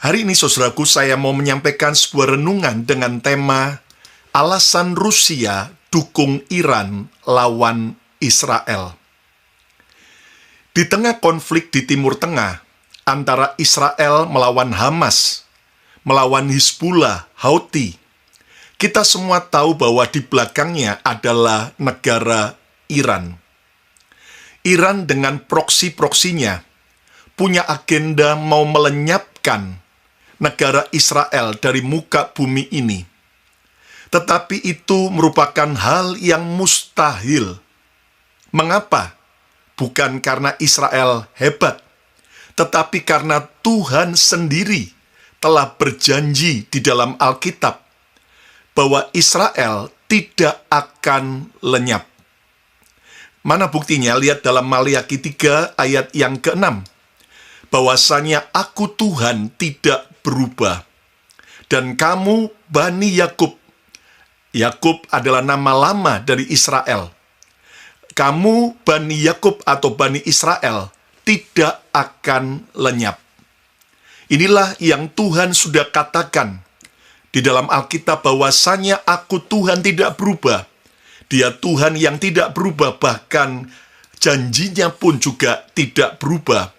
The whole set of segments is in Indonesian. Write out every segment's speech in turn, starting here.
Hari ini, saudaraku, saya mau menyampaikan sebuah renungan dengan tema alasan Rusia dukung Iran lawan Israel. Di tengah konflik di Timur Tengah antara Israel melawan Hamas, melawan Hizbullah, Houthi, kita semua tahu bahwa di belakangnya adalah negara Iran. Iran dengan proksi-proksinya punya agenda mau melenyapkan negara Israel dari muka bumi ini. Tetapi itu merupakan hal yang mustahil. Mengapa? Bukan karena Israel hebat, tetapi karena Tuhan sendiri telah berjanji di dalam Alkitab bahwa Israel tidak akan lenyap. Mana buktinya? Lihat dalam Maliaki 3 ayat yang ke-6. Bahwasanya aku Tuhan tidak berubah. Dan kamu Bani Yakub. Yakub adalah nama lama dari Israel. Kamu Bani Yakub atau Bani Israel tidak akan lenyap. Inilah yang Tuhan sudah katakan di dalam Alkitab, bahwasanya aku Tuhan tidak berubah. Dia Tuhan yang tidak berubah, bahkan janjinya pun juga tidak berubah.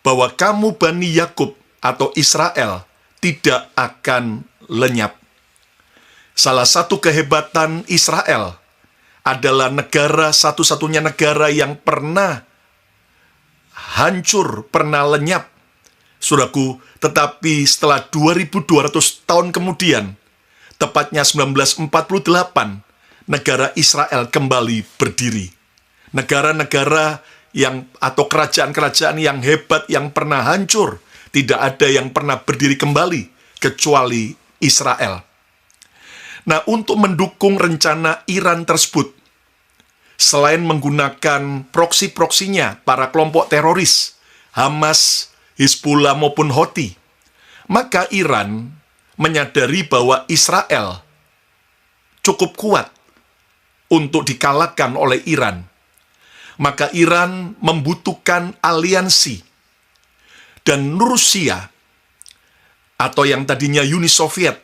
Bahwa kamu Bani Yakub atau Israel tidak akan lenyap. Salah satu kehebatan Israel adalah negara, satu-satunya negara yang pernah hancur, pernah lenyap. Saudaraku, tetapi setelah 2200 tahun kemudian, tepatnya 1948, negara Israel kembali berdiri. Negara-negara yang atau kerajaan-kerajaan yang hebat yang pernah hancur, tidak ada yang pernah berdiri kembali kecuali Israel. Nah, untuk mendukung rencana Iran tersebut, selain menggunakan proksi-proksinya, para kelompok teroris, Hamas, Hizbullah maupun Houthi, maka Iran menyadari bahwa Israel cukup kuat untuk dikalahkan oleh Iran. Maka Iran membutuhkan aliansi. Dan Rusia, atau yang tadinya Uni Soviet,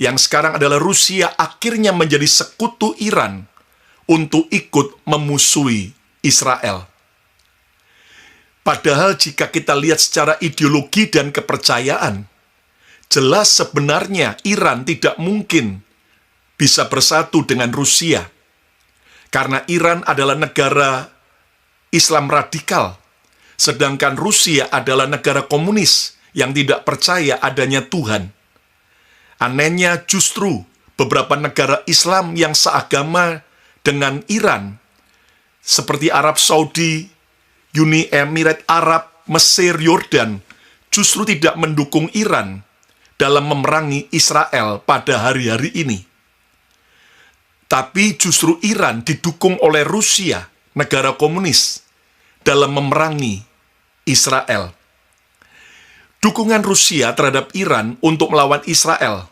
yang sekarang adalah Rusia, akhirnya menjadi sekutu Iran untuk ikut memusuhi Israel. Padahal jika kita lihat secara ideologi dan kepercayaan, jelas sebenarnya Iran tidak mungkin bisa bersatu dengan Rusia. Karena Iran adalah negara Islam radikal, sedangkan Rusia adalah negara komunis yang tidak percaya adanya Tuhan. Anehnya justru beberapa negara Islam yang seagama dengan Iran, seperti Arab Saudi, Uni Emirat Arab, Mesir, Yordan, justru tidak mendukung Iran dalam memerangi Israel pada hari-hari ini. Tapi justru Iran didukung oleh Rusia, negara komunis, dalam memerangi Israel. Dukungan Rusia terhadap Iran untuk melawan Israel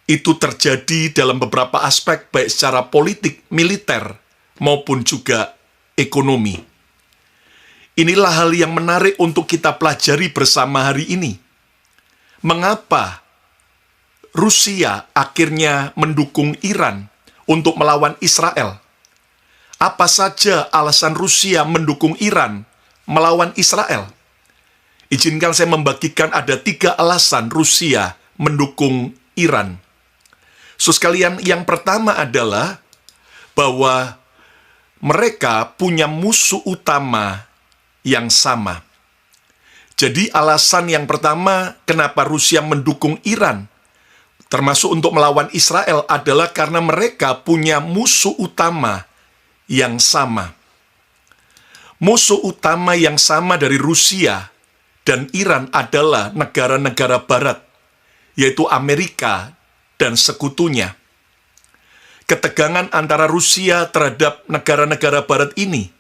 itu terjadi dalam beberapa aspek, baik secara politik, militer, maupun juga ekonomi. Inilah hal yang menarik untuk kita pelajari bersama hari ini. Mengapa Rusia akhirnya mendukung Iran untuk melawan Israel? Apa saja alasan Rusia mendukung Iran melawan Israel? Izinkan saya membagikan ada 3 alasan Rusia mendukung Iran. Sekalian, yang pertama adalah bahwa mereka punya musuh utama yang sama. Jadi alasan yang pertama kenapa Rusia mendukung Iran, termasuk untuk melawan Israel, adalah karena mereka punya musuh utama yang sama. Musuh utama yang sama dari Rusia dan Iran adalah negara-negara Barat, yaitu Amerika dan sekutunya. Ketegangan antara Rusia terhadap negara-negara Barat ini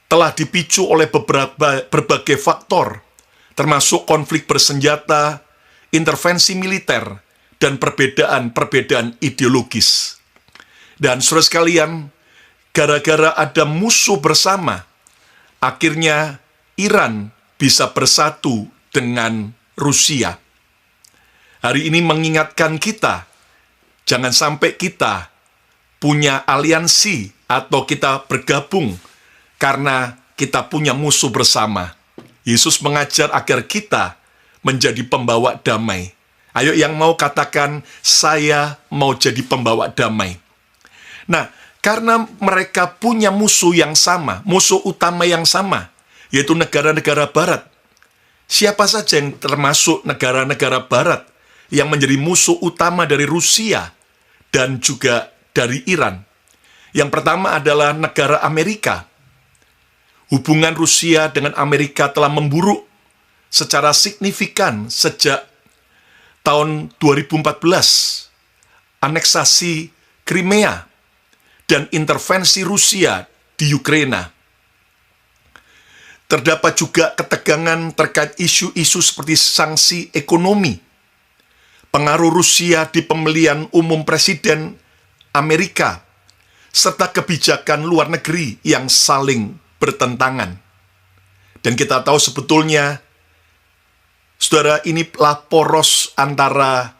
telah dipicu oleh berbagai faktor, termasuk konflik bersenjata, intervensi militer, dan perbedaan-perbedaan ideologis. Dan saudara sekalian, gara-gara ada musuh bersama, akhirnya Iran bisa bersatu dengan Rusia. Hari ini mengingatkan kita, jangan sampai kita punya aliansi atau kita bergabung karena kita punya musuh bersama. Yesus mengajar agar kita menjadi pembawa damai. Ayo yang mau katakan, saya mau jadi pembawa damai. Nah, karena mereka punya musuh yang sama, musuh utama yang sama, yaitu negara-negara barat. Siapa saja yang termasuk negara-negara barat yang menjadi musuh utama dari Rusia dan juga dari Iran? Yang pertama adalah negara Amerika. Hubungan Rusia dengan Amerika telah memburuk secara signifikan sejak tahun 2014, aneksasi Crimea, dan intervensi Rusia di Ukraina. Terdapat juga ketegangan terkait isu-isu seperti sanksi ekonomi, pengaruh Rusia di pemilihan umum presiden Amerika, serta kebijakan luar negeri yang saling bertentangan. Dan kita tahu sebetulnya, saudara, inilah poros antara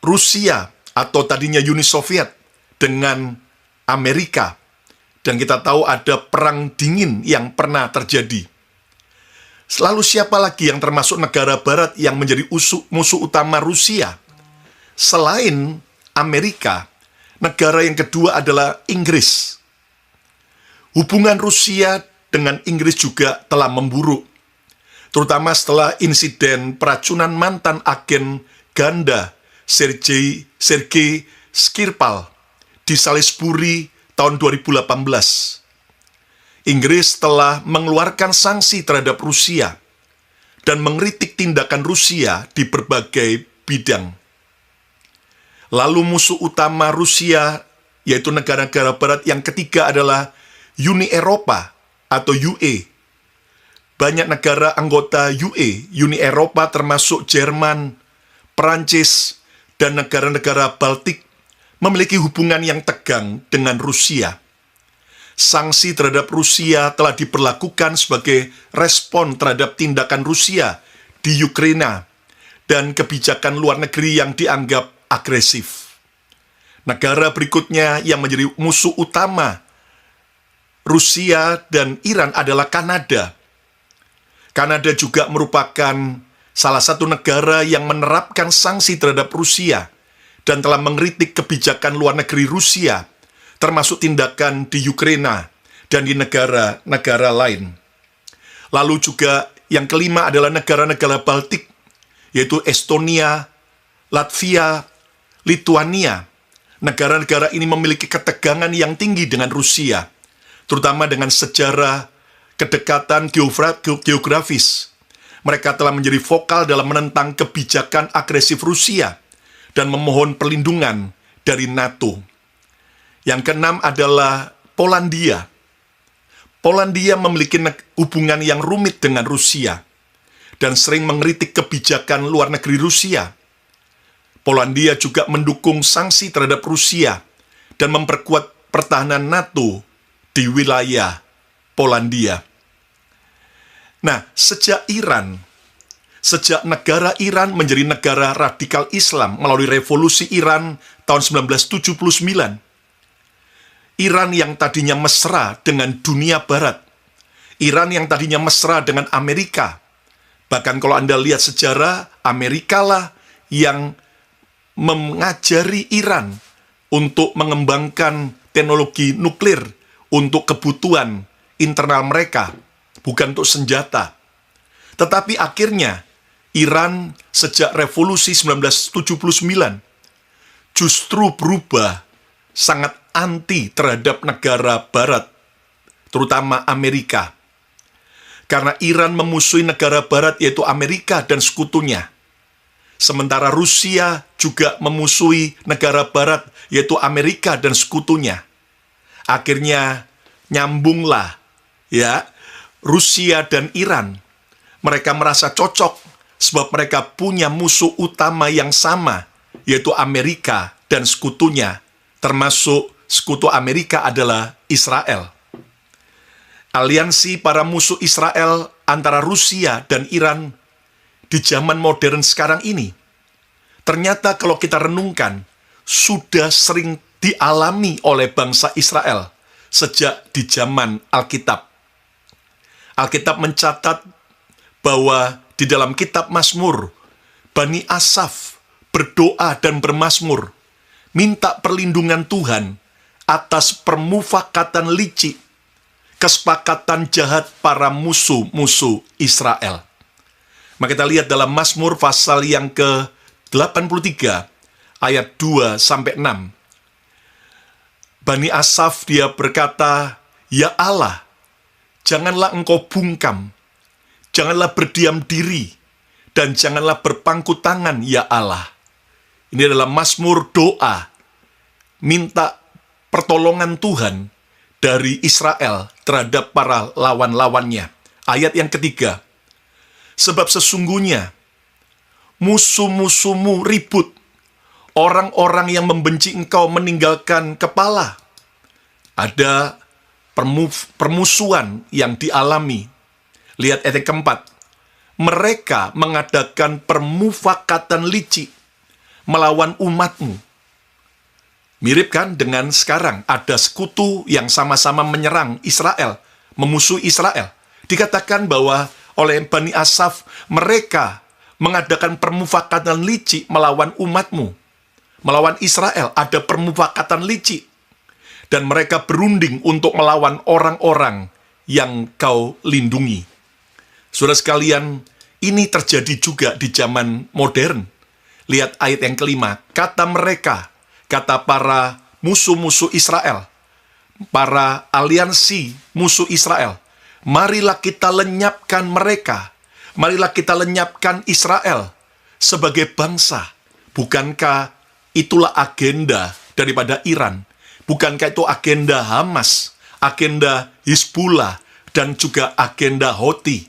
Rusia atau tadinya Uni Soviet dengan Amerika. Dan kita tahu ada perang dingin yang pernah terjadi. Lalu siapa lagi yang termasuk negara barat yang menjadi musuh utama Rusia? Selain Amerika, negara yang kedua adalah Inggris. Hubungan Rusia dengan Inggris juga telah memburuk, terutama setelah insiden peracunan mantan agen ganda Sergei Skripal di Salisbury tahun 2018. Inggris telah mengeluarkan sanksi terhadap Rusia dan mengkritik tindakan Rusia di berbagai bidang. Lalu musuh utama Rusia, yaitu negara-negara barat yang ketiga adalah Uni Eropa atau UE. Banyak negara anggota UE, Uni Eropa termasuk Jerman, Perancis, dan negara-negara Baltik memiliki hubungan yang tegang dengan Rusia. Sanksi terhadap Rusia telah diberlakukan sebagai respon terhadap tindakan Rusia di Ukraina dan kebijakan luar negeri yang dianggap agresif. Negara berikutnya yang menjadi musuh utama Rusia dan Iran adalah Kanada. Kanada juga merupakan salah satu negara yang menerapkan sanksi terhadap Rusia dan telah mengkritik kebijakan luar negeri Rusia, termasuk tindakan di Ukraina dan di negara-negara lain. Lalu juga yang kelima adalah negara-negara Baltik, yaitu Estonia, Latvia, Lituania. Negara-negara ini memiliki ketegangan yang tinggi dengan Rusia, terutama dengan sejarah kedekatan geografis. Mereka telah menjadi vokal dalam menentang kebijakan agresif Rusia dan memohon perlindungan dari NATO. Yang keenam adalah Polandia. Polandia memiliki hubungan yang rumit dengan Rusia dan sering mengkritik kebijakan luar negeri Rusia. Polandia juga mendukung sanksi terhadap Rusia dan memperkuat pertahanan NATO di wilayah Polandia. Nah, sejak negara Iran menjadi negara radikal Islam melalui revolusi Iran tahun 1979, Iran yang tadinya mesra dengan dunia barat, Iran yang tadinya mesra dengan Amerika, bahkan kalau Anda lihat sejarah, Amerika lah yang mengajari Iran untuk mengembangkan teknologi nuklir untuk kebutuhan internal mereka, bukan untuk senjata. Tetapi akhirnya, Iran sejak revolusi 1979 justru berubah sangat anti terhadap negara barat, terutama Amerika. Karena Iran memusuhi negara barat yaitu Amerika dan sekutunya. Sementara Rusia juga memusuhi negara barat yaitu Amerika dan sekutunya. Akhirnya nyambunglah ya Rusia dan Iran. Mereka merasa cocok sebab mereka punya musuh utama yang sama, yaitu Amerika dan sekutunya, termasuk sekutu Amerika adalah Israel. Aliansi para musuh Israel antara Rusia dan Iran di zaman modern sekarang ini, ternyata kalau kita renungkan, sudah sering dialami oleh bangsa Israel sejak di zaman Alkitab. Alkitab mencatat bahwa di dalam kitab Mazmur, Bani Asaf berdoa dan bermazmur, minta perlindungan Tuhan atas permufakatan licik, kesepakatan jahat para musuh-musuh Israel. Maka kita lihat dalam Mazmur pasal yang ke-83, ayat 2-6. Bani Asaf dia berkata, "Ya Allah, janganlah engkau bungkam, janganlah berdiam diri, dan janganlah berpangku tangan, ya Allah." Ini adalah Mazmur doa, minta pertolongan Tuhan dari Israel terhadap para lawan-lawannya. Ayat yang ketiga, "Sebab sesungguhnya musuh-musuhmu ribut, orang-orang yang membenci engkau meninggalkan kepala." Ada permusuhan yang dialami. Lihat ayat yang keempat, "Mereka mengadakan permufakatan licik melawan umatmu." Mirip kan dengan sekarang, ada sekutu yang sama-sama menyerang Israel, memusuhi Israel. Dikatakan bahwa oleh Bani Asaf, mereka mengadakan permufakatan licik melawan umatmu. Melawan Israel, ada permufakatan licik. Dan mereka berunding untuk melawan orang-orang yang kau lindungi. Saudara sekalian, ini terjadi juga di zaman modern. Lihat ayat yang kelima, kata mereka, kata para musuh-musuh Israel, para aliansi musuh Israel, "Marilah kita lenyapkan mereka, marilah kita lenyapkan Israel sebagai bangsa." Bukankah itulah agenda daripada Iran? Bukankah itu agenda Hamas, agenda Hizbullah, dan juga agenda Houthi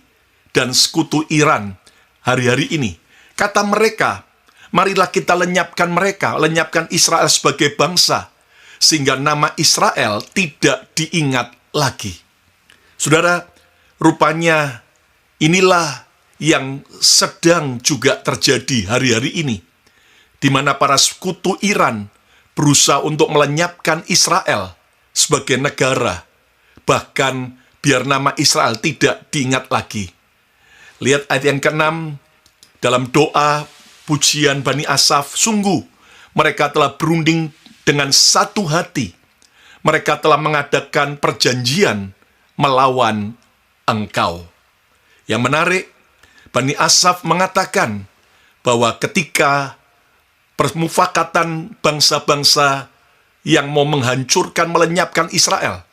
dan sekutu Iran hari-hari ini? Kata mereka, marilah kita lenyapkan mereka, lenyapkan Israel sebagai bangsa, sehingga nama Israel tidak diingat lagi. Saudara, rupanya inilah yang sedang juga terjadi hari-hari ini, di mana para sekutu Iran berusaha untuk melenyapkan Israel sebagai negara, bahkan biar nama Israel tidak diingat lagi. Lihat ayat yang ke-6, dalam doa pujian Bani Asaf, "Sungguh mereka telah berunding dengan satu hati, mereka telah mengadakan perjanjian melawan engkau." Yang menarik, Bani Asaf mengatakan bahwa ketika permufakatan bangsa-bangsa yang mau menghancurkan, melenyapkan Israel,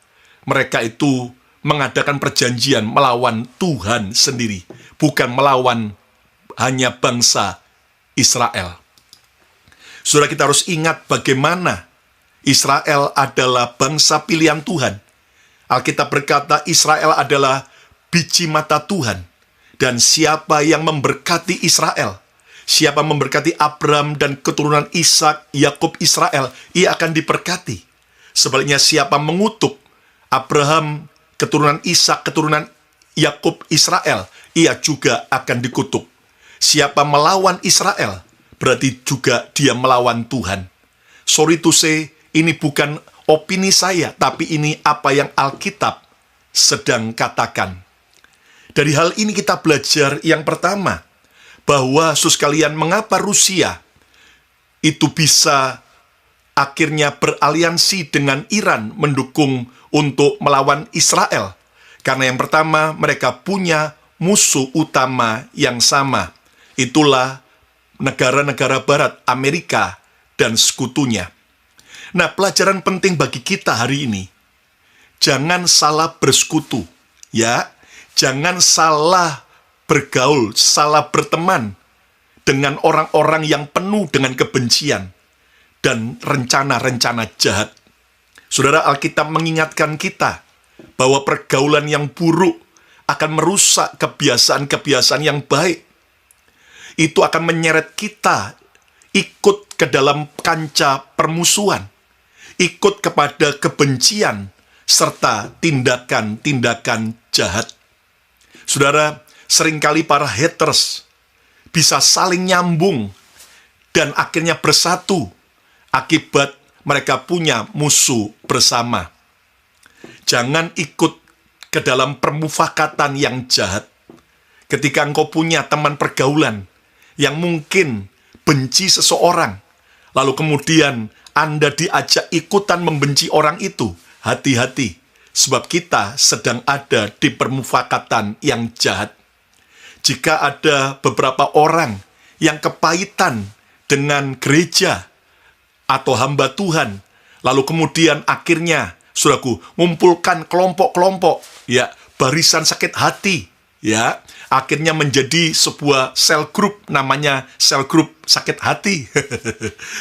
mereka itu mengadakan perjanjian melawan Tuhan sendiri, bukan melawan hanya bangsa Israel. Saudara, kita harus ingat bagaimana Israel adalah bangsa pilihan Tuhan. Alkitab berkata Israel adalah biji mata Tuhan. Dan siapa yang memberkati Israel, siapa memberkati Abraham dan keturunan Ishak, Yakub, Israel, ia akan diberkati. Sebaliknya siapa mengutuk Abraham, keturunan Ishak, keturunan Yakub, Israel, ia juga akan dikutuk. Siapa melawan Israel, berarti juga dia melawan Tuhan. Sorry to say, ini bukan opini saya, tapi ini apa yang Alkitab sedang katakan. Dari hal ini kita belajar yang pertama, bahwa saudara sekalian, mengapa Rusia itu bisa akhirnya beraliansi dengan Iran mendukung untuk melawan Israel. Karena yang pertama, mereka punya musuh utama yang sama. Itulah negara-negara barat, Amerika dan sekutunya. Nah, pelajaran penting bagi kita hari ini, jangan salah bersekutu, ya. Jangan salah bergaul, salah berteman dengan orang-orang yang penuh dengan kebencian dan rencana-rencana jahat. Saudara, Alkitab mengingatkan kita bahwa pergaulan yang buruk akan merusak kebiasaan-kebiasaan yang baik. Itu akan menyeret kita ikut ke dalam kancah permusuhan, ikut kepada kebencian, serta tindakan-tindakan jahat. Saudara, seringkali para haters bisa saling nyambung dan akhirnya bersatu akibat mereka punya musuh bersama. Jangan ikut ke dalam permufakatan yang jahat. Ketika engkau punya teman pergaulan yang mungkin benci seseorang, lalu kemudian Anda diajak ikutan membenci orang itu, hati-hati, sebab kita sedang ada di permufakatan yang jahat. Jika ada beberapa orang yang kepahitan dengan gereja atau hamba Tuhan, lalu kemudian akhirnya, saudaraku, ngumpulkan kelompok-kelompok, ya, barisan sakit hati, ya, akhirnya menjadi sebuah sel grup, namanya sel grup sakit hati.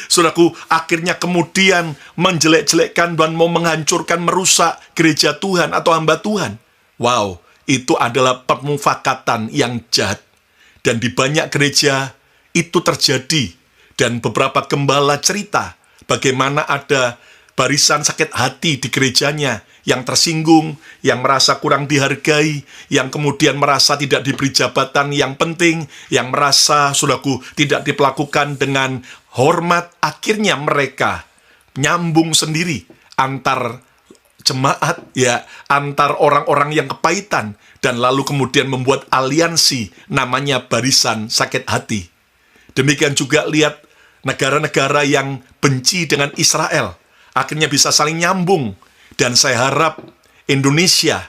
Saudaraku, akhirnya kemudian menjelek-jelekkan dan mau menghancurkan, merusak gereja Tuhan atau hamba Tuhan. Wow, itu adalah permufakatan yang jahat. Dan di banyak gereja itu terjadi. Dan beberapa gembala cerita bagaimana ada barisan sakit hati di gerejanya yang tersinggung, yang merasa kurang dihargai, yang kemudian merasa tidak diberi jabatan yang penting, yang merasa, saudaraku, tidak diperlakukan dengan hormat. Akhirnya mereka nyambung sendiri antar jemaat, ya, antar orang-orang yang kepahitan, dan lalu kemudian membuat aliansi namanya barisan sakit hati. Demikian juga lihat negara-negara yang benci dengan Israel, akhirnya bisa saling nyambung. Dan saya harap Indonesia,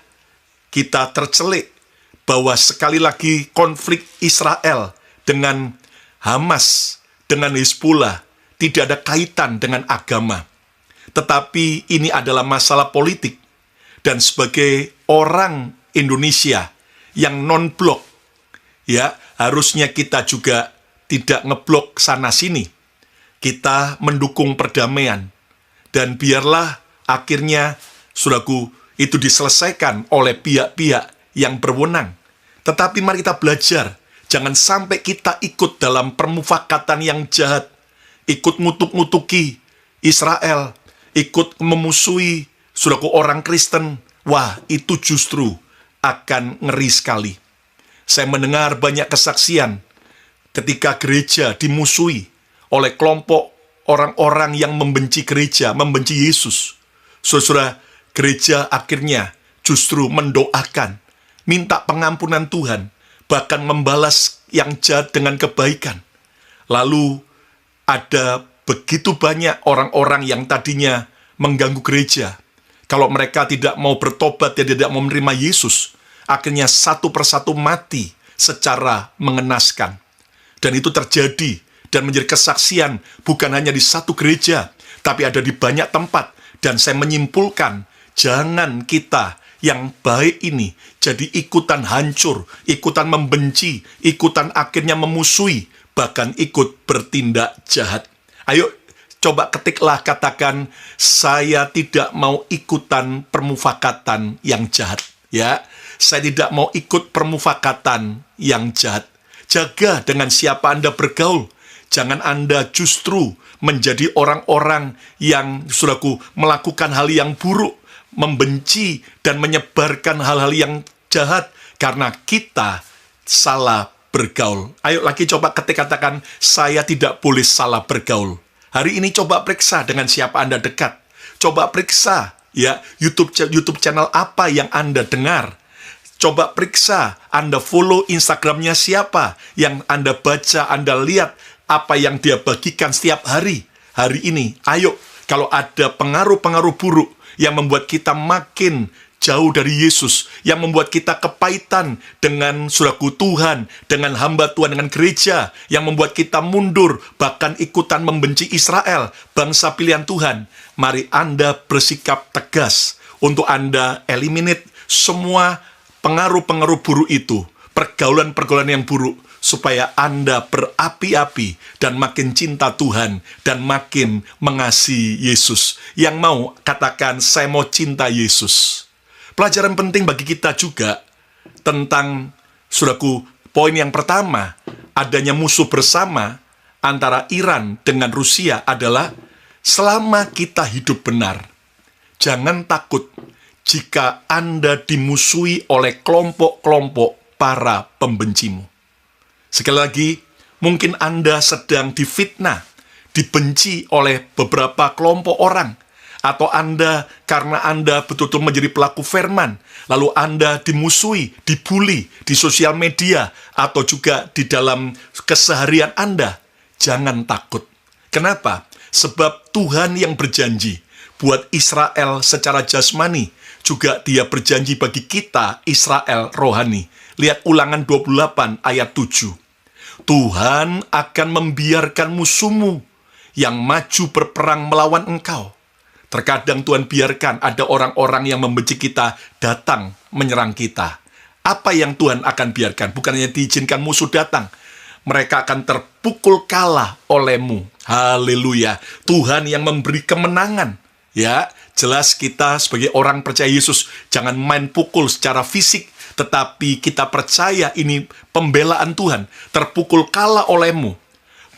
kita tercelik bahwa sekali lagi konflik Israel dengan Hamas, dengan Hizbullah, tidak ada kaitan dengan agama. Tetapi ini adalah masalah politik. Dan sebagai orang Indonesia yang non-blok, ya, harusnya kita juga tidak ngeblok sana-sini. Kita mendukung perdamaian. Dan biarlah akhirnya, saudaraku, itu diselesaikan oleh pihak-pihak yang berwenang. Tetapi mari kita belajar, jangan sampai kita ikut dalam permufakatan yang jahat, ikut ngutuk-ngutuki Israel, ikut memusuhi, saudaraku, orang Kristen. Wah, itu justru akan ngeri sekali. Saya mendengar banyak kesaksian ketika gereja dimusuhi oleh kelompok orang-orang yang membenci gereja, membenci Yesus. Saudara, gereja akhirnya justru mendoakan, minta pengampunan Tuhan, bahkan membalas yang jahat dengan kebaikan. Lalu ada begitu banyak orang-orang yang tadinya mengganggu gereja. Kalau mereka tidak mau bertobat dan tidak mau menerima Yesus, akhirnya satu persatu mati secara mengenaskan. Dan itu terjadi dan menjadi kesaksian bukan hanya di satu gereja, tapi ada di banyak tempat. Dan saya menyimpulkan, jangan kita yang baik ini jadi ikutan hancur, ikutan membenci, ikutan akhirnya memusuhi, bahkan ikut bertindak jahat. Ayo, coba ketiklah, katakan, saya tidak mau ikutan permufakatan yang jahat. Ya, saya tidak mau ikut permufakatan yang jahat. Jaga dengan siapa Anda bergaul. Jangan Anda justru menjadi orang-orang yang, saudaraku, melakukan hal yang buruk, membenci dan menyebarkan hal-hal yang jahat karena kita salah bergaul. Ayo lagi coba katakan, saya tidak boleh salah bergaul. Hari ini coba periksa dengan siapa Anda dekat. Coba periksa, ya, YouTube channel apa yang Anda dengar. Coba periksa, Anda follow Instagramnya siapa yang Anda baca, Anda lihat apa yang dia bagikan setiap hari. Hari ini, ayo, kalau ada pengaruh-pengaruh buruk yang membuat kita makin jauh dari Yesus, yang membuat kita kepahitan dengan saudaraku Tuhan, dengan hamba Tuhan, dengan gereja, yang membuat kita mundur, bahkan ikutan membenci Israel, bangsa pilihan Tuhan, mari Anda bersikap tegas untuk Anda eliminate semua pengaruh-pengaruh buruk itu, pergaulan-pergaulan yang buruk, supaya Anda berapi-api dan makin cinta Tuhan dan makin mengasihi Yesus. Yang mau katakan, saya mau cinta Yesus. Pelajaran penting bagi kita juga tentang, saudaraku, poin yang pertama, adanya musuh bersama antara Iran dengan Rusia adalah selama kita hidup benar, jangan takut jika Anda dimusuhi oleh kelompok-kelompok para pembencimu. Sekali lagi, Mungkin Anda sedang difitnah, dibenci oleh beberapa kelompok orang, atau Anda karena Anda betul-betul menjadi pelaku firman, lalu Anda dimusuhi, dibully di sosial media, atau juga di dalam keseharian Anda. Jangan takut. Kenapa? Sebab Tuhan yang berjanji buat Israel secara jasmani, juga Dia berjanji bagi kita Israel rohani. Lihat Ulangan 28 ayat 7. Tuhan akan membiarkan musuhmu yang maju berperang melawan engkau. Terkadang Tuhan biarkan ada orang-orang yang membenci kita datang menyerang kita. Apa yang Tuhan akan biarkan? Bukan hanya diizinkan musuh datang, mereka akan terpukul kalah olehmu. Haleluya. Tuhan yang memberi kemenangan. Ya, jelas kita sebagai orang percaya Yesus jangan main pukul secara fisik, tetapi kita percaya ini pembelaan Tuhan. Terpukul kalah olehmu,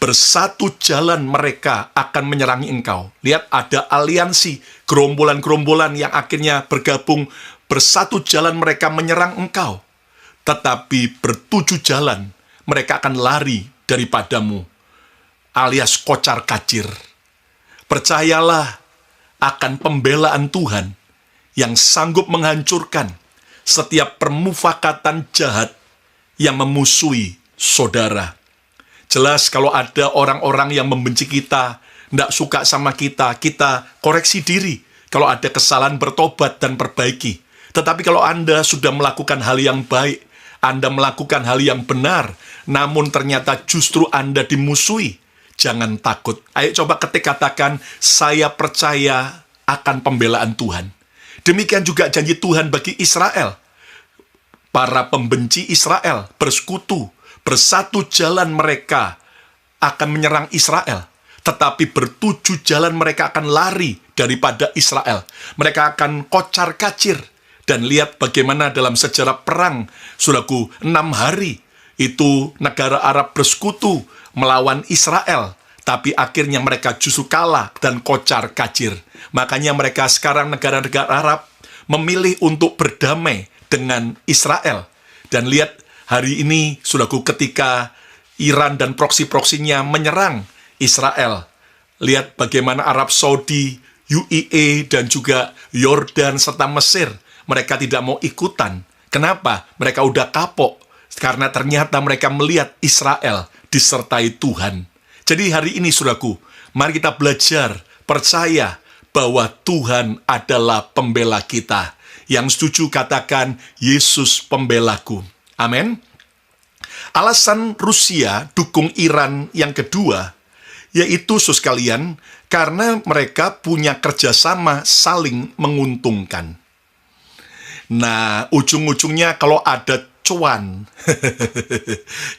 bersatu jalan mereka akan menyerangi engkau. Lihat, ada aliansi, gerombolan-gerombolan yang akhirnya bergabung, bersatu jalan mereka menyerang engkau. Tetapi bertujuh jalan mereka akan lari daripadamu, alias kocar kacir. Percayalah akan pembelaan Tuhan yang sanggup menghancurkan setiap permufakatan jahat yang memusuhi saudara. Jelas kalau ada orang-orang yang membenci kita, tidak suka sama kita, kita koreksi diri. Kalau ada kesalahan, bertobat dan perbaiki. Tetapi kalau Anda sudah melakukan hal yang baik, Anda melakukan hal yang benar, namun ternyata justru Anda dimusuhi, jangan takut. Ayo coba katakan, saya percaya akan pembelaan Tuhan. Demikian juga janji Tuhan bagi Israel. Para pembenci Israel bersekutu, bersatu jalan mereka akan menyerang Israel. Tetapi bertujuh jalan mereka akan lari daripada Israel. Mereka akan kocar kacir. Dan lihat bagaimana dalam sejarah perang, saudaraku, 6 hari itu negara Arab bersekutu melawan Israel. Tapi akhirnya mereka justru kalah dan kocar kacir. Makanya mereka sekarang negara-negara Arab memilih untuk berdamai dengan Israel. Dan lihat hari ini, saudaraku, ketika Iran dan proksi-proksinya menyerang Israel. Lihat bagaimana Arab Saudi, UAE, dan juga Yordan serta Mesir, mereka tidak mau ikutan. Kenapa? Mereka udah kapok. Karena ternyata mereka melihat Israel disertai Tuhan. Jadi hari ini, saudaraku, mari kita belajar, percaya bahwa Tuhan adalah pembela kita. Yang setuju katakan, Yesus pembelaku. Amin. Alasan Rusia dukung Iran yang kedua, yaitu saudara sekalian, karena mereka punya kerjasama saling menguntungkan. Nah, ujung-ujungnya kalau ada cuan,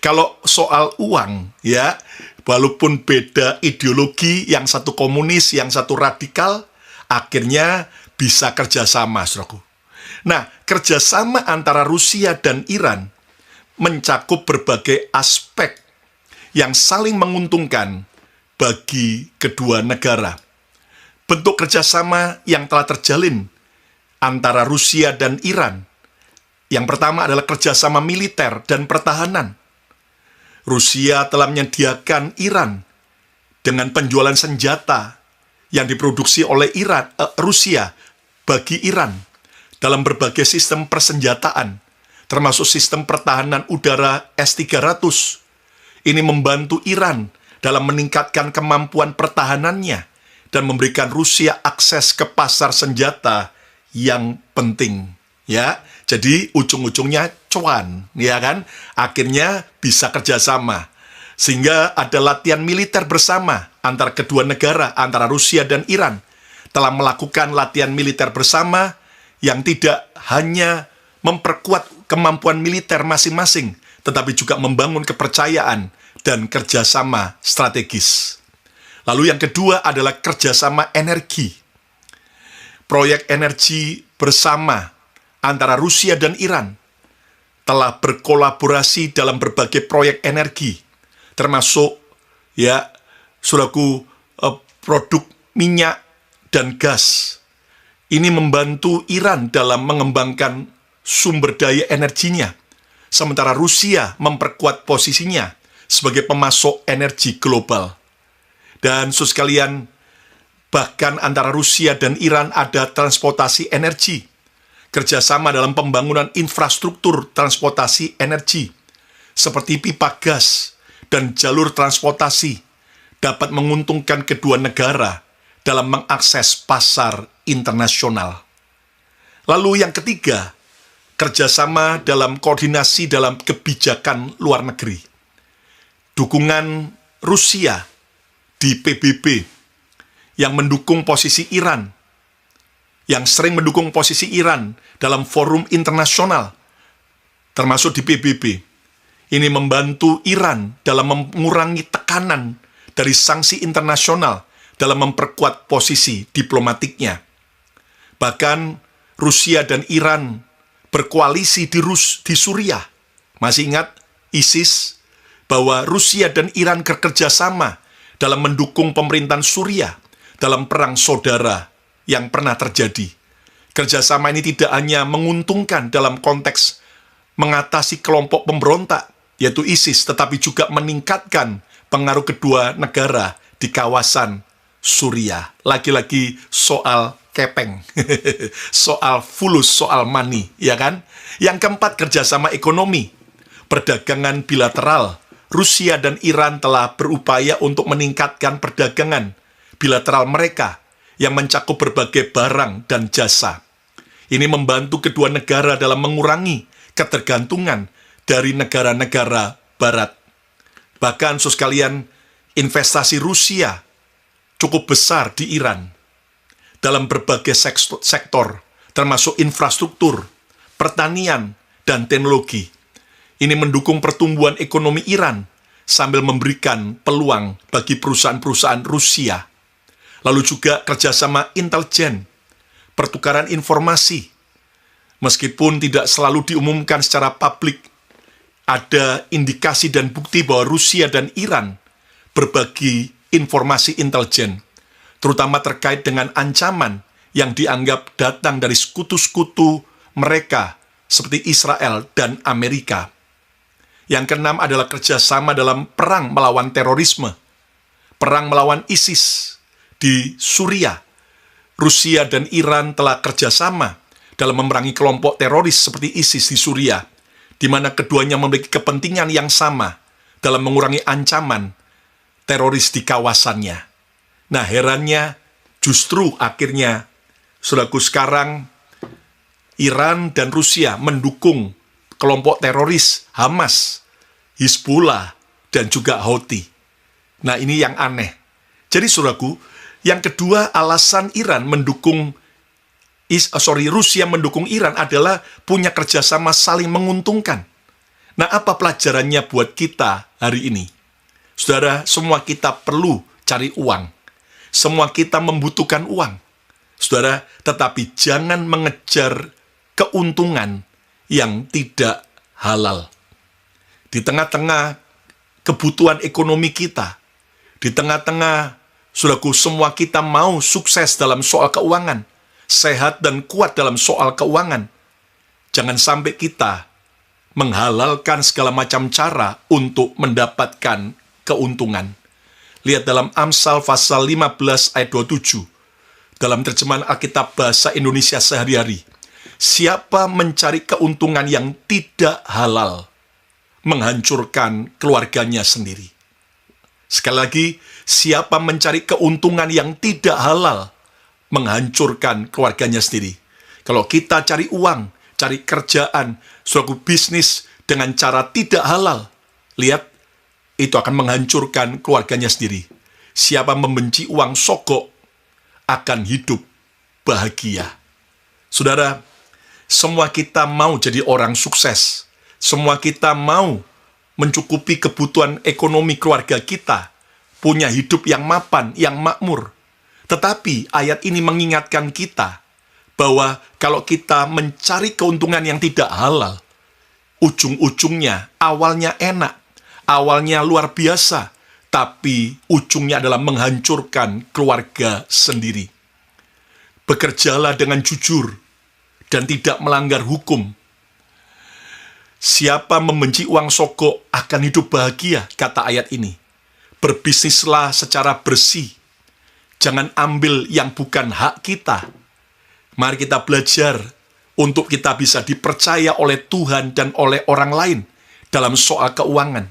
kalau soal uang, ya, walaupun beda ideologi, yang satu komunis, yang satu radikal, akhirnya bisa kerjasama, saudaraku. Nah, kerjasama antara Rusia dan Iran mencakup berbagai aspek yang saling menguntungkan bagi kedua negara. Bentuk kerjasama yang telah terjalin antara Rusia dan Iran, yang pertama adalah kerjasama militer dan pertahanan. Rusia telah menyediakan Iran dengan penjualan senjata yang diproduksi oleh Rusia bagi Iran dalam berbagai sistem persenjataan, termasuk sistem pertahanan udara S-300. Ini membantu Iran dalam meningkatkan kemampuan pertahanannya dan memberikan Rusia akses ke pasar senjata yang penting. Ya, jadi ujung-ujungnya cuan, ya kan? Akhirnya bisa kerjasama. Sehingga ada latihan militer bersama antara kedua negara, antara Rusia dan Iran. Telah melakukan latihan militer bersama yang tidak hanya memperkuat kemampuan militer masing-masing, tetapi juga membangun kepercayaan dan kerjasama strategis. Lalu yang kedua adalah kerjasama energi. Proyek energi bersama antara Rusia dan Iran telah berkolaborasi dalam berbagai proyek energi, termasuk, ya, saudaraku, produk minyak dan gas. Ini membantu Iran dalam mengembangkan sumber daya energinya, sementara Rusia memperkuat posisinya sebagai pemasok energi global. Dan saudara sekalian, bahkan antara Rusia dan Iran ada transportasi energi, kerjasama dalam pembangunan infrastruktur transportasi energi, seperti pipa gas dan jalur transportasi, dapat menguntungkan kedua negara dalam mengakses pasar internasional. Lalu yang ketiga, kerjasama dalam koordinasi dalam kebijakan luar negeri. Dukungan Rusia di PBB yang mendukung posisi Iran, yang sering mendukung posisi Iran dalam forum internasional, termasuk di PBB. Ini membantu Iran dalam mengurangi tekanan dari sanksi internasional dalam memperkuat posisi diplomatiknya. Bahkan Rusia dan Iran berkoalisi di Suriah. Masih ingat ISIS? Bahwa Rusia dan Iran bekerja sama dalam mendukung pemerintahan Suriah dalam perang saudara yang pernah terjadi. Kerjasama ini tidak hanya menguntungkan dalam konteks mengatasi kelompok pemberontak, yaitu ISIS, tetapi juga meningkatkan pengaruh kedua negara di kawasan Suriah. Lagi-lagi soal kepeng, soal fulus, soal money, ya kan? Yang keempat, kerjasama ekonomi. Perdagangan bilateral. Rusia dan Iran telah berupaya untuk meningkatkan perdagangan bilateral mereka yang mencakup berbagai barang dan jasa. Ini membantu kedua negara dalam mengurangi ketergantungan dari negara-negara barat. Bahkan, saudara sekalian, investasi Rusia cukup besar di Iran dalam berbagai sektor, termasuk infrastruktur, pertanian, dan teknologi. Ini mendukung pertumbuhan ekonomi Iran sambil memberikan peluang bagi perusahaan-perusahaan Rusia. Lalu juga kerjasama intelijen, pertukaran informasi. Meskipun tidak selalu diumumkan secara publik, ada indikasi dan bukti bahwa Rusia dan Iran berbagi informasi intelijen, terutama terkait dengan ancaman yang dianggap datang dari sekutu-sekutu mereka seperti Israel dan Amerika. Yang keenam adalah kerjasama dalam perang melawan terorisme, perang melawan ISIS di Suriah. Rusia dan Iran telah kerjasama dalam memerangi kelompok teroris seperti ISIS di Suriah, di mana keduanya memiliki kepentingan yang sama dalam mengurangi ancaman teroris di kawasannya. Nah, herannya justru akhirnya, saudaraku, sekarang Iran dan Rusia mendukung kelompok teroris Hamas, Hizbullah, dan juga Houthi. Nah, ini yang aneh. Jadi, saudaraku, yang kedua alasan Rusia mendukung Iran adalah punya kerjasama saling menguntungkan. Nah, apa pelajarannya buat kita hari ini? Saudara, semua kita perlu cari uang. Semua kita membutuhkan uang. Saudara, tetapi jangan mengejar keuntungan yang tidak halal. Di tengah-tengah kebutuhan ekonomi kita, di tengah-tengah, saudaraku, semua kita mau sukses dalam soal keuangan, sehat dan kuat dalam soal keuangan. Jangan sampai kita menghalalkan segala macam cara untuk mendapatkan keuntungan. Lihat dalam Amsal pasal 15 ayat 27, dalam terjemahan Alkitab Bahasa Indonesia Sehari-hari. Siapa mencari keuntungan yang tidak halal, menghancurkan keluarganya sendiri. Sekali lagi, siapa mencari keuntungan yang tidak halal, menghancurkan keluarganya sendiri. Kalau kita cari uang, cari kerjaan, suatu bisnis dengan cara tidak halal, lihat, itu akan menghancurkan keluarganya sendiri. Siapa membenci uang sogok, akan hidup bahagia. Saudara, semua kita mau jadi orang sukses. Semua kita mau mencukupi kebutuhan ekonomi keluarga kita, punya hidup yang mapan, yang makmur. Tetapi ayat ini mengingatkan kita bahwa kalau kita mencari keuntungan yang tidak halal, ujung-ujungnya awalnya enak, awalnya luar biasa, tapi ujungnya adalah menghancurkan keluarga sendiri. Bekerjalah dengan jujur dan tidak melanggar hukum. Siapa membenci uang soko akan hidup bahagia, kata ayat ini. Berbisnislah secara bersih. Jangan ambil yang bukan hak kita. Mari kita belajar untuk kita bisa dipercaya oleh Tuhan dan oleh orang lain dalam soal keuangan.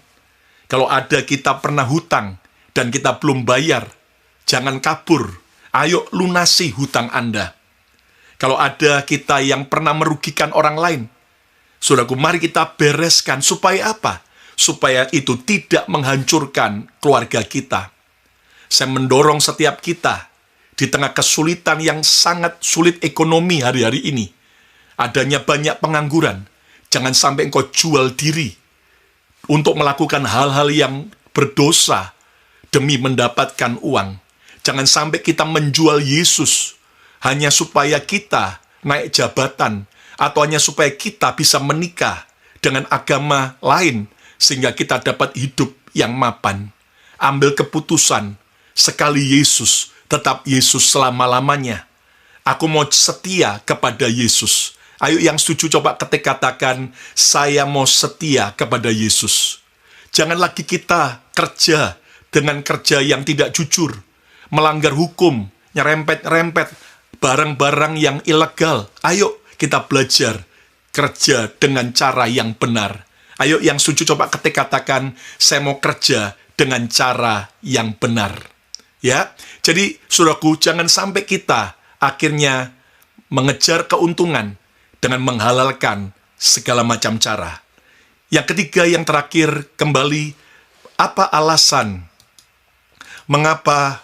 Kalau ada kita pernah hutang dan kita belum bayar, jangan kabur. Ayo lunasi hutang Anda. Kalau ada kita yang pernah merugikan orang lain, saudaraku, mari kita bereskan. Supaya apa? Supaya itu tidak menghancurkan keluarga kita. Saya mendorong setiap kita di tengah kesulitan yang sangat sulit ekonomi hari-hari ini. Adanya banyak pengangguran. Jangan sampai engkau jual diri untuk melakukan hal-hal yang berdosa demi mendapatkan uang. Jangan sampai kita menjual Yesus hanya supaya kita naik jabatan, atau hanya supaya kita bisa menikah dengan agama lain, sehingga kita dapat hidup yang mapan. Ambil keputusan, sekali Yesus, tetap Yesus selama-lamanya. Aku mau setia kepada Yesus. Ayo yang setuju coba ketik katakan, saya mau setia kepada Yesus. Jangan lagi kita kerja dengan kerja yang tidak jujur, melanggar hukum, nyerempet-rempet barang-barang yang ilegal. Ayo kita belajar kerja dengan cara yang benar. Ayo yang setuju coba ketik katakan, saya mau kerja dengan cara yang benar. Ya, jadi saudaraku, jangan sampai kita akhirnya mengejar keuntungan dengan menghalalkan segala macam cara. Yang ketiga, yang terakhir, kembali, apa alasan mengapa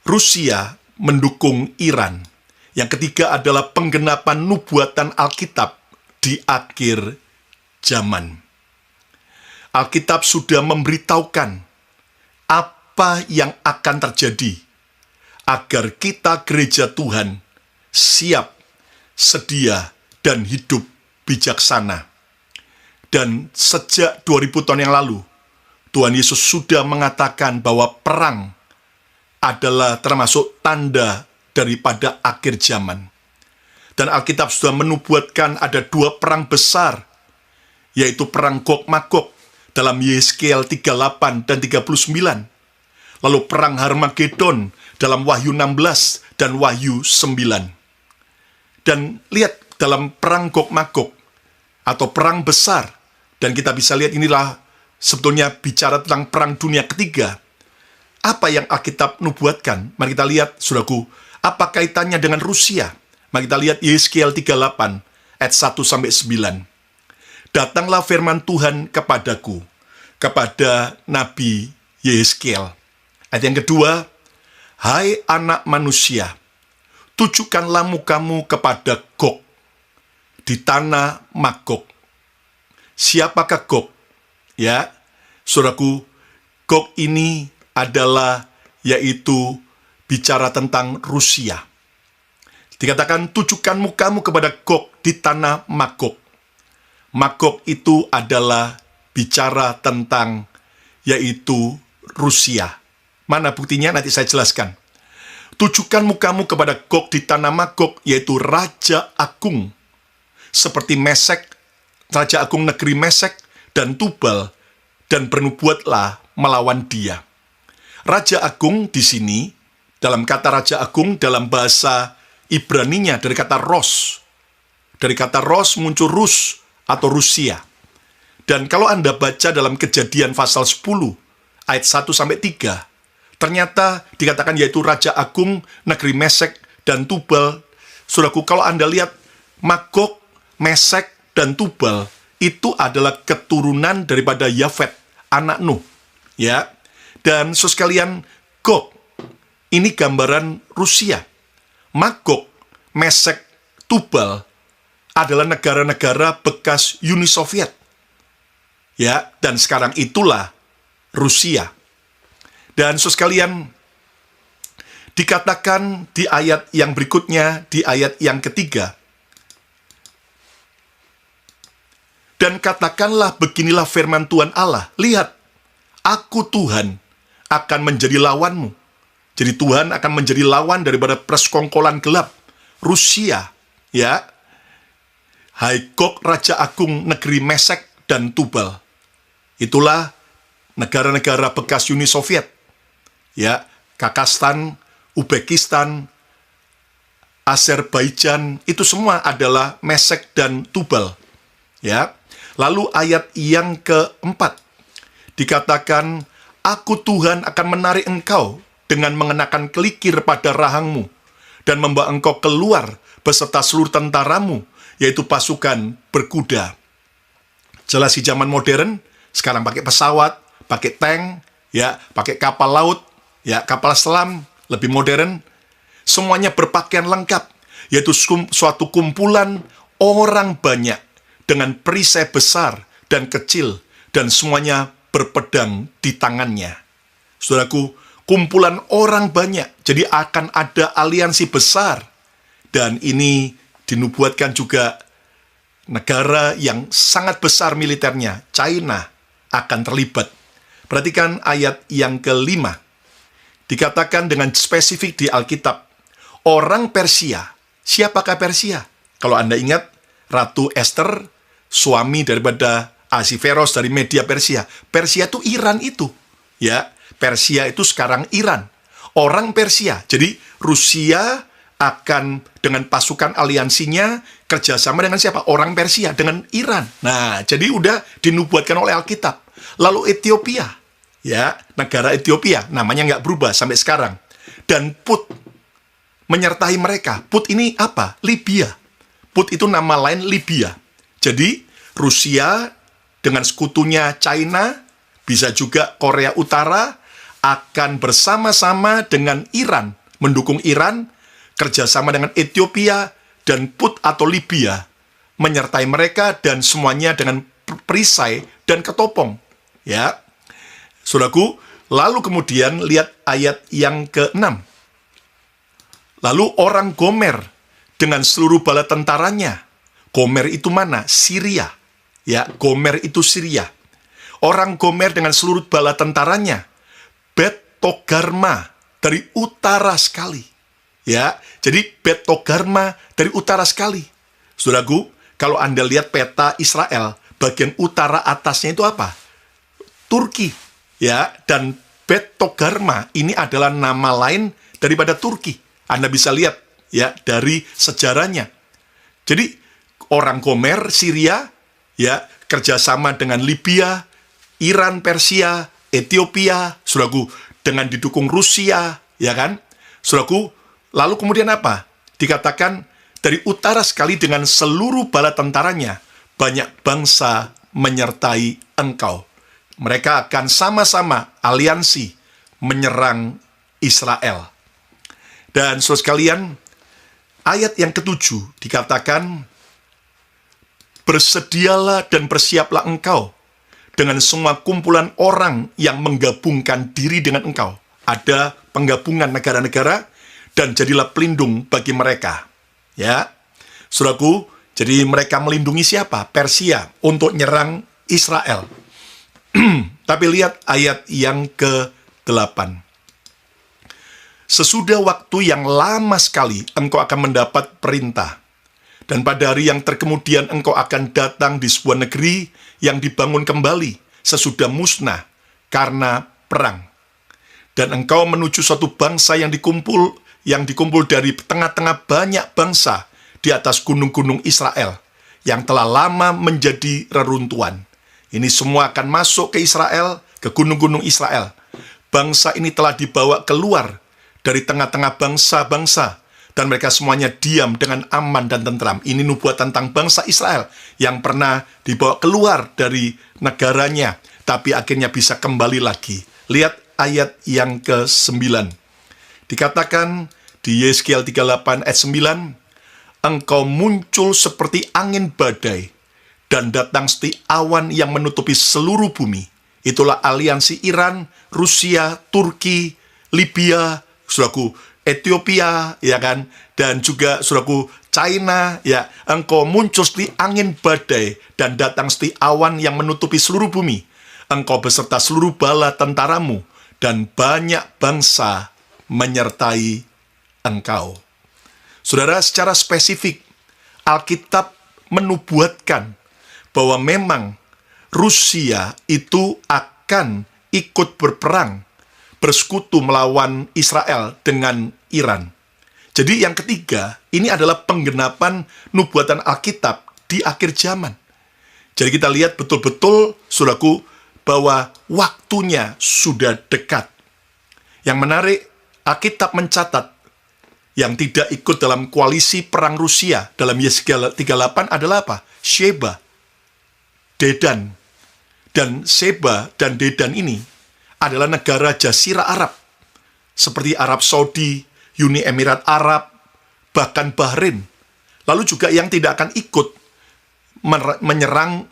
Rusia mendukung Iran? Yang ketiga adalah penggenapan nubuatan Alkitab di akhir zaman. Alkitab sudah memberitahukan apa yang akan terjadi agar kita gereja Tuhan siap, sedia, dan hidup bijaksana. Dan sejak 2000 tahun yang lalu, Tuhan Yesus sudah mengatakan bahwa perang adalah termasuk tanda daripada akhir zaman. Dan Alkitab sudah menubuatkan ada 2 perang besar, yaitu perang Gog-Magog dalam Yeskiel 38 dan 39. Lalu perang Harmagedon dalam Wahyu 16 dan Wahyu 9. Dan lihat dalam perang Gog-Magog atau perang besar, dan kita bisa lihat inilah sebetulnya bicara tentang perang dunia ketiga. Apa yang Alkitab nubuatkan? Mari kita lihat, saudaraku, apa kaitannya dengan Rusia? Mari kita lihat Yeskiel 38 ayat 1-9. Datanglah firman Tuhan kepadaku, kepada Nabi Yeskiel. Ayat yang kedua, hai anak manusia, tujukanlah mukamu kepada Gog di tanah Magog. Siapakah Gog? Ya, saudaraku, Gog ini adalah yaitu bicara tentang Rusia. Dikatakan tujukan mukamu kepada Gog di tanah Magog. Magog itu adalah bicara tentang yaitu Rusia. Mana buktinya? Nanti saya jelaskan. Tujukan mukamu kepada Gog di tanah Magog, yaitu Raja Agung, seperti Mesek, Raja Agung negeri Mesek dan Tubal, dan bernubuatlah melawan dia. Raja Agung di sini, dalam kata Raja Agung dalam bahasa Ibraninya dari kata Ros. Dari kata Ros muncul Rus atau Rusia. Dan kalau Anda baca dalam Kejadian pasal 10 ayat 1-3, ternyata dikatakan yaitu Raja Agung negeri Mesek dan Tubal. Saudaraku, kalau Anda lihat Magog, Mesek, dan Tubal itu adalah keturunan daripada Yafet, anak Nuh. Ya. Dan saudara sekalian, Gog ini gambaran Rusia. Magog, Mesek, Tubal adalah negara-negara bekas Uni Soviet. Ya, dan sekarang itulah Rusia. Dan saudara sekalian, dikatakan di ayat yang berikutnya, di ayat yang ketiga, dan katakanlah beginilah firman Tuhan Allah, lihat, aku Tuhan akan menjadi lawanmu. Jadi Tuhan akan menjadi lawan daripada persekongkolan gelap Rusia, ya. Hai Gog, Raja Agung negeri Mesek dan Tubal. Itulah negara-negara bekas Uni Soviet. Ya, Kazakhstan, Uzbekistan, Azerbaijan, itu semua adalah Mesek dan Tubal. Ya. Lalu ayat yang keempat dikatakan, Aku Tuhan akan menarik engkau dengan mengenakan kelikir pada rahangmu dan membawa engkau keluar beserta seluruh tentaramu, yaitu pasukan berkuda. Jelas di zaman modern, sekarang pakai pesawat, pakai tank, ya, pakai kapal laut, ya, kapal selam, lebih modern. Semuanya berpakaian lengkap, yaitu suatu kumpulan orang banyak dengan perisai besar dan kecil, dan semuanya berpedang di tangannya. Saudaraku, kumpulan orang banyak, jadi akan ada aliansi besar. Dan ini dinubuatkan juga negara yang sangat besar militernya, China, akan terlibat. Perhatikan ayat yang kelima. Dikatakan dengan spesifik di Alkitab, orang Persia. Siapakah Persia? Kalau Anda ingat, Ratu Esther, suami daripada Ahasveros dari media Persia. Persia itu Iran itu. Ya, Persia itu sekarang Iran. Orang Persia. Jadi Rusia akan dengan pasukan aliansinya kerjasama dengan siapa? Orang Persia, dengan Iran. Nah, jadi udah dinubuatkan oleh Alkitab. Lalu Ethiopia. Ya, negara Ethiopia. Namanya nggak berubah sampai sekarang. Dan Put menyertai mereka. Put ini apa? Libya. Put itu nama lain Libya. Jadi, Rusia dengan sekutunya China, bisa juga Korea Utara, akan bersama-sama dengan Iran, mendukung Iran, kerjasama dengan Ethiopia, dan Put atau Libya, menyertai mereka, dan semuanya dengan perisai dan ketopong. Ya, saudaraku, lalu kemudian lihat ayat yang ke-6. Lalu orang Gomer dengan seluruh bala tentaranya. Gomer itu mana? Syria. Ya, Gomer itu Syria. Orang Gomer dengan seluruh bala tentaranya. Bet Togarma dari utara sekali. Ya, jadi Bet Togarma dari utara sekali. Saudaraku, kalau Anda lihat peta Israel, bagian utara atasnya itu apa? Turki. Ya, dan Bet Togarma ini adalah nama lain daripada Turki. Anda bisa lihat ya dari sejarahnya. Jadi orang Gomer, Syria, ya, kerjasama dengan Libya, Iran, Persia, Ethiopia, saudaraku, dengan didukung Rusia, ya kan? Saudaraku, lalu kemudian apa? Dikatakan dari utara sekali dengan seluruh bala tentaranya, banyak bangsa menyertai engkau. Mereka akan sama-sama aliansi menyerang Israel. Dan saudara sekalian, ayat yang ke-7 dikatakan, bersedialah dan bersiaplah engkau dengan semua kumpulan orang yang menggabungkan diri dengan engkau. Ada penggabungan negara-negara, dan jadilah pelindung bagi mereka. Ya, saudaraku, jadi mereka melindungi siapa? Persia, untuk nyerang Israel. Tapi lihat ayat yang ke-8. Sesudah waktu yang lama sekali, engkau akan mendapat perintah. Dan pada hari yang terkemudian, engkau akan datang di sebuah negeri yang dibangun kembali, sesudah musnah, karena perang. Dan engkau menuju suatu bangsa yang dikumpul dari tengah-tengah banyak bangsa di atas gunung-gunung Israel, yang telah lama menjadi reruntuhan. Ini semua akan masuk ke Israel, ke gunung-gunung Israel. Bangsa ini telah dibawa keluar dari tengah-tengah bangsa-bangsa, dan mereka semuanya diam dengan aman dan tentram. Ini nubuat tentang bangsa Israel yang pernah dibawa keluar dari negaranya, tapi akhirnya bisa kembali lagi. Lihat ayat yang ke-9. Dikatakan di Yeskiel 38 ayat 9, engkau muncul seperti angin badai, dan datang seperti awan yang menutupi seluruh bumi. Itulah aliansi Iran, Rusia, Turki, Libya, saudaraku, Ethiopia, ya kan, dan juga saudaraku China, ya, engkau muncul seperti angin badai dan datang seperti awan yang menutupi seluruh bumi. Engkau beserta seluruh bala tentaramu dan banyak bangsa menyertai engkau. Saudara, secara spesifik Alkitab menubuatkan bahwa memang Rusia itu akan ikut berperang, bersekutu melawan Israel dengan Iran. Jadi yang ketiga, ini adalah penggenapan nubuatan Alkitab di akhir zaman. Jadi kita lihat betul-betul, saudaraku, bahwa waktunya sudah dekat. Yang menarik, Alkitab mencatat yang tidak ikut dalam koalisi perang Rusia dalam Yesaya 38 adalah apa? Sheba, Dedan. Dan Sheba dan Dedan ini adalah negara Jazirah Arab, seperti Arab Saudi, Uni Emirat Arab, bahkan Bahrain. Lalu juga yang tidak akan ikut menyerang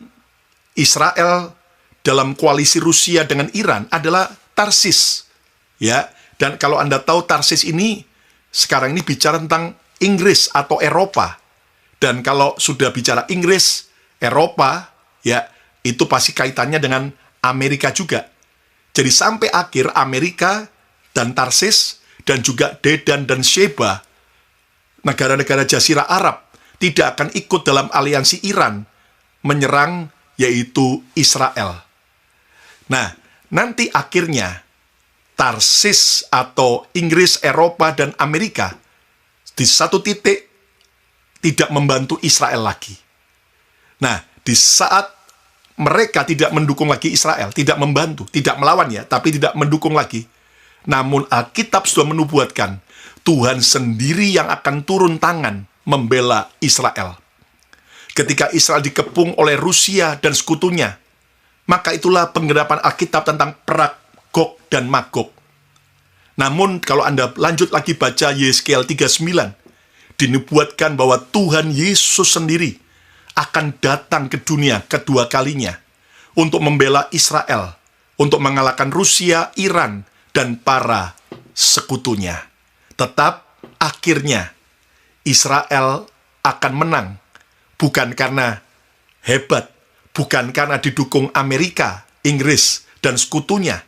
Israel dalam koalisi Rusia dengan Iran adalah Tarsis. Ya, dan kalau Anda tahu Tarsis ini sekarang ini bicara tentang Inggris atau Eropa. Dan kalau sudah bicara Inggris, Eropa, ya, itu pasti kaitannya dengan Amerika juga. Jadi sampai akhir Amerika dan Tarsis dan juga Dedan dan Sheba, negara-negara Jazirah Arab, tidak akan ikut dalam aliansi Iran menyerang yaitu Israel. Nah, nanti akhirnya Tarsis atau Inggris, Eropa, dan Amerika di satu titik tidak membantu Israel lagi. Nah, di saat mereka tidak mendukung lagi Israel, tidak membantu, tidak melawan ya, tapi tidak mendukung lagi. Namun Alkitab sudah menubuatkan Tuhan sendiri yang akan turun tangan membela Israel. Ketika Israel dikepung oleh Rusia dan sekutunya, maka itulah penggenapan Alkitab tentang perang Gog dan Magog. Namun kalau Anda lanjut lagi baca Yeskiel 39, dinubuatkan bahwa Tuhan Yesus sendiri akan datang ke dunia kedua kalinya untuk membela Israel, untuk mengalahkan Rusia, Iran, dan para sekutunya. Tetap akhirnya Israel akan menang, bukan karena hebat, bukan karena didukung Amerika, Inggris, dan sekutunya,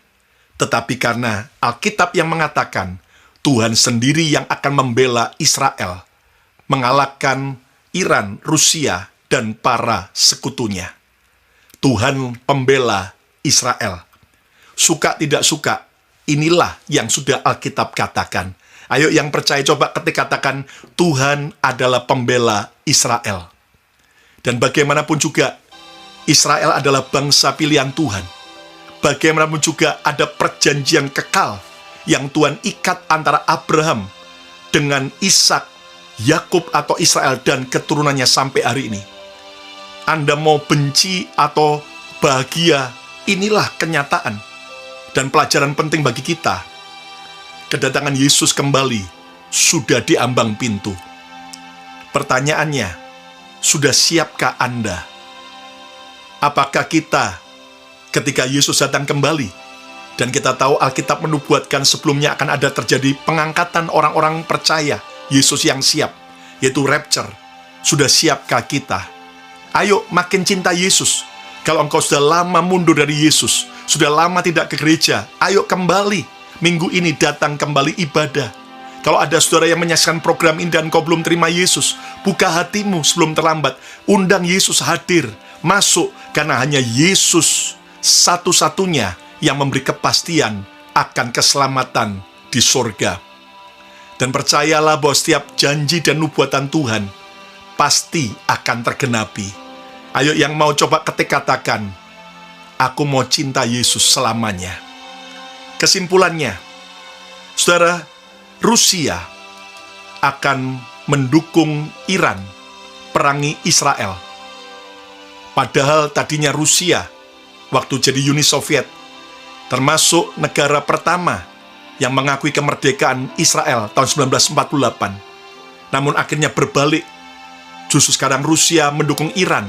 tetapi karena Alkitab yang mengatakan Tuhan sendiri yang akan membela Israel, mengalahkan Iran, Rusia, dan para sekutunya. Tuhan pembela Israel. Suka tidak suka, inilah yang sudah Alkitab katakan. Ayo yang percaya coba ketika katakan Tuhan adalah pembela Israel. Dan bagaimanapun juga, Israel adalah bangsa pilihan Tuhan. Bagaimanapun juga ada perjanjian kekal yang Tuhan ikat antara Abraham dengan Ishak, Yakub atau Israel dan keturunannya sampai hari ini. Anda mau benci atau bahagia, inilah kenyataan. Dan pelajaran penting bagi kita, kedatangan Yesus kembali sudah di ambang pintu. Pertanyaannya, sudah siapkah Anda? Apakah kita ketika Yesus datang kembali, dan kita tahu Alkitab menubuatkan sebelumnya akan ada terjadi pengangkatan orang-orang percaya Yesus yang siap, yaitu rapture. Sudah siapkah kita? Ayo makin cinta Yesus. Kalau engkau sudah lama mundur dari Yesus, sudah lama tidak ke gereja, ayo kembali. Minggu ini datang kembali ibadah. Kalau ada saudara yang menyaksikan program ini dan engkau belum terima Yesus, buka hatimu sebelum terlambat. Undang Yesus hadir, masuk, karena hanya Yesus satu-satunya yang memberi kepastian akan keselamatan di surga. Dan percayalah bahwa setiap janji dan nubuatan Tuhan pasti akan tergenapi. Ayo yang mau coba ketik katakan, aku mau cinta Yesus selamanya. Kesimpulannya, saudara, Rusia akan mendukung Iran perangi Israel. Padahal tadinya Rusia waktu jadi Uni Soviet, termasuk negara pertama yang mengakui kemerdekaan Israel tahun 1948. Namun akhirnya berbalik, justru sekarang Rusia mendukung Iran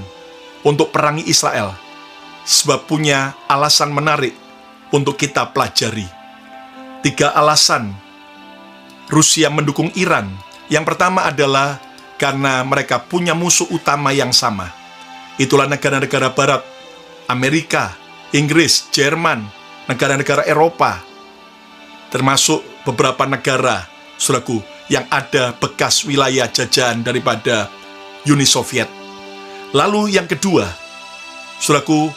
untuk perangi Israel, sebab punya alasan menarik untuk kita pelajari. 3 alasan Rusia mendukung Iran. Yang pertama adalah karena mereka punya musuh utama yang sama. Itulah negara-negara Barat, Amerika, Inggris, Jerman, negara-negara Eropa, termasuk beberapa negara, saudaraku, yang ada bekas wilayah jajahan daripada Uni Soviet. Lalu yang kedua, saudaraku,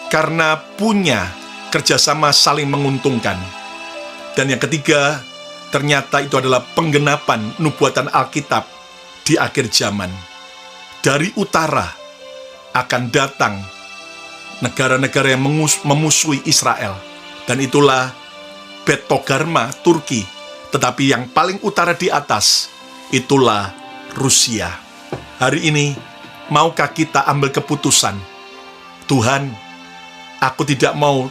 karena punya kerjasama saling menguntungkan. Dan yang ketiga, ternyata itu adalah penggenapan nubuatan Alkitab di akhir zaman. Dari utara akan datang negara-negara yang memusuhi Israel. Dan itulah Bet Togarma, Turki. Tetapi yang paling utara di atas, itulah Rusia. Hari ini, maukah kita ambil keputusan? Tuhan, aku tidak mau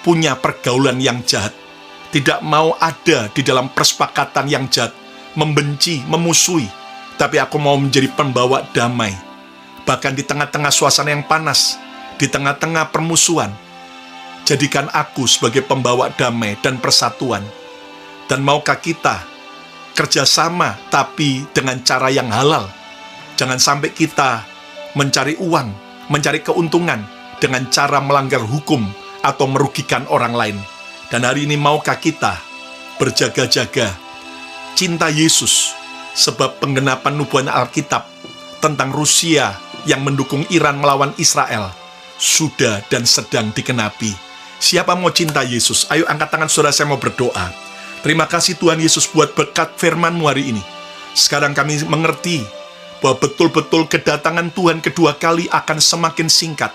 punya pergaulan yang jahat. Tidak mau ada di dalam persepakatan yang jahat, membenci, memusuhi. Tapi aku mau menjadi pembawa damai. Bahkan di tengah-tengah suasana yang panas, di tengah-tengah permusuhan, jadikan aku sebagai pembawa damai dan persatuan. Dan maukah kita kerjasama tapi dengan cara yang halal? Jangan sampai kita mencari uang, mencari keuntungan dengan cara melanggar hukum atau merugikan orang lain. Dan hari ini maukah kita berjaga-jaga, cinta Yesus, sebab penggenapan nubuatan Alkitab tentang Rusia yang mendukung Iran melawan Israel sudah dan sedang digenapi. Siapa mau cinta Yesus? Ayo angkat tangan saudara, saya mau berdoa. Terima kasih Tuhan Yesus buat berkat firman-Mu hari ini. Sekarang kami mengerti bahwa betul-betul kedatangan Tuhan kedua kali akan semakin singkat.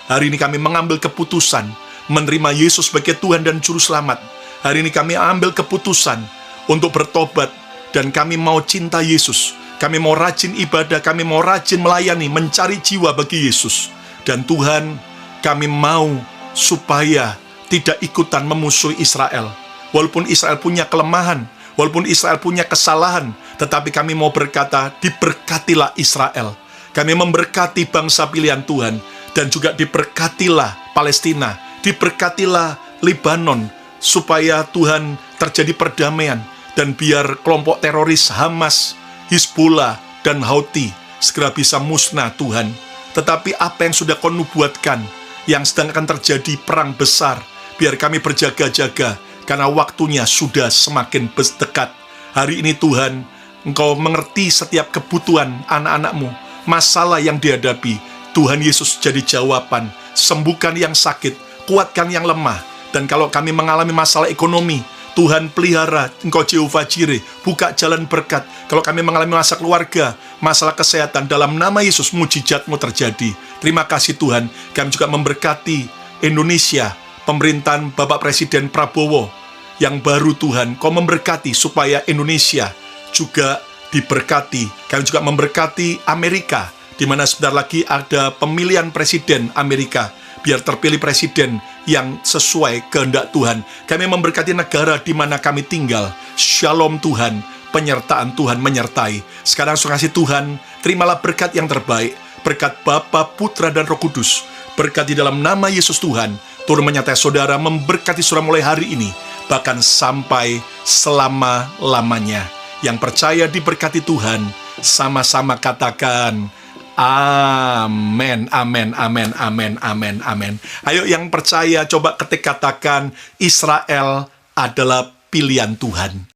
Hari ini kami mengambil keputusan menerima Yesus sebagai Tuhan dan Juru Selamat. Hari ini kami ambil keputusan untuk bertobat dan kami mau cinta Yesus. Kami mau rajin ibadah, kami mau rajin melayani, mencari jiwa bagi Yesus. Dan Tuhan, kami mau supaya tidak ikutan memusuhi Israel. Walaupun Israel punya kelemahan, walaupun Israel punya kesalahan, tetapi kami mau berkata, diberkatilah Israel. Kami memberkati bangsa pilihan Tuhan, dan juga diberkatilah Palestina, diberkatilah Lebanon, supaya Tuhan terjadi perdamaian, dan biar kelompok teroris Hamas, Hizbullah, dan Houthi segera bisa musnah Tuhan. Tetapi apa yang sudah Kau nubuatkan, yang sedang akan terjadi perang besar, biar kami berjaga-jaga, karena waktunya sudah semakin dekat. Hari ini Tuhan, Engkau mengerti setiap kebutuhan anak-anak-Mu, masalah yang dihadapi. Tuhan Yesus jadi jawaban, sembuhkan yang sakit, kuatkan yang lemah. Dan kalau kami mengalami masalah ekonomi, Tuhan pelihara, Engkau Jehovah Jireh, buka jalan berkat. Kalau kami mengalami masalah keluarga, masalah kesehatan, dalam nama Yesus mujizat-Mu terjadi. Terima kasih Tuhan. Kami juga memberkati Indonesia, pemerintahan Bapak Presiden Prabowo yang baru. Tuhan, Kau memberkati supaya Indonesia juga diberkati. Kami juga memberkati Amerika, di mana sebentar lagi ada pemilihan presiden Amerika, biar terpilih presiden yang sesuai kehendak Tuhan. Kami memberkati negara di mana kami tinggal. Shalom Tuhan, penyertaan Tuhan menyertai. Sekarang kasih Tuhan, terimalah berkat yang terbaik, berkat Bapa, Putra, dan Roh Kudus. Berkat di dalam nama Yesus Tuhan, turun menyertai saudara, memberkati saudara mulai hari ini, bahkan sampai selama-lamanya. Yang percaya diberkati Tuhan, sama-sama katakan, amin, amin, amin, amin, amin, amin. Ayo yang percaya, coba ketik katakan, Israel adalah pilihan Tuhan.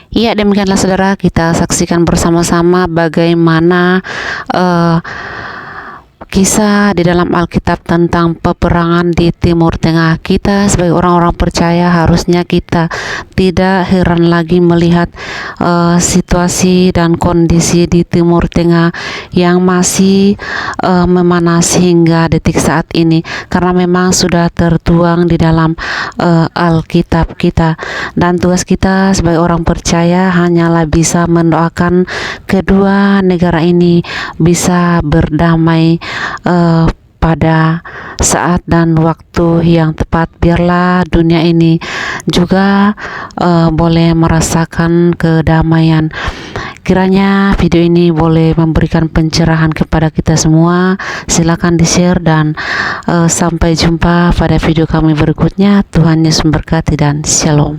Iya, demikianlah saudara, kita saksikan bersama-sama bagaimana kisah di dalam Alkitab tentang peperangan di Timur Tengah. Kita sebagai orang-orang percaya harusnya kita tidak heran lagi melihat situasi dan kondisi di Timur Tengah yang masih memanas hingga detik saat ini, karena memang sudah tertuang di dalam Alkitab kita. Dan tugas kita sebagai orang percaya hanyalah bisa mendoakan kedua negara ini bisa berdamai pada saat dan waktu yang tepat. Biarlah dunia ini juga boleh merasakan kedamaian. Kiranya video ini boleh memberikan pencerahan kepada kita semua. Silakan di-share dan sampai jumpa pada video kami berikutnya. Tuhan Yesus memberkati dan shalom.